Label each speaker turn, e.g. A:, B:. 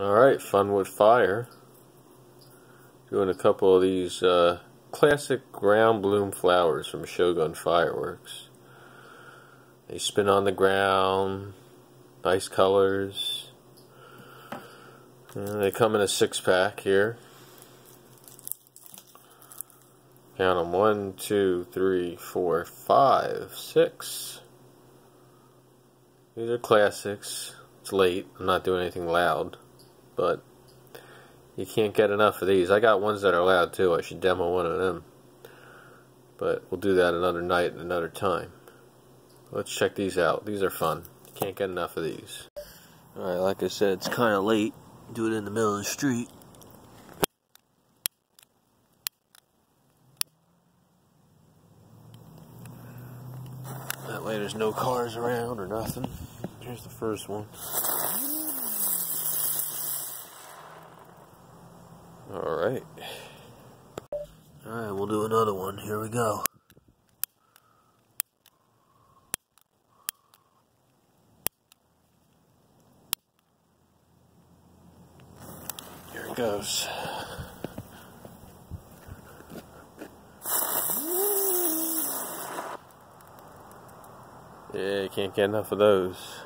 A: Alright, fun with fire. Doing a couple of these classic ground bloom flowers from Shogun fireworks. They spin on the ground, nice colors. And they come in a 6-pack here. Count them: 1, 2, 3, 4, 5, 6. These are classics. It's late. I'm not doing anything loud, but you can't get enough of these. I got ones that are loud too. I should demo one of them, but we'll do that another night and another time. Let's check these out. These are fun. You can't get enough of these. Alright, like I said, it's kind of late. Do it in the middle of the street. That way there's no cars around or nothing. Here's the first one. Alright. Alright, we'll do another one. Here we go. Here it goes. Yeah, you can't get enough of those.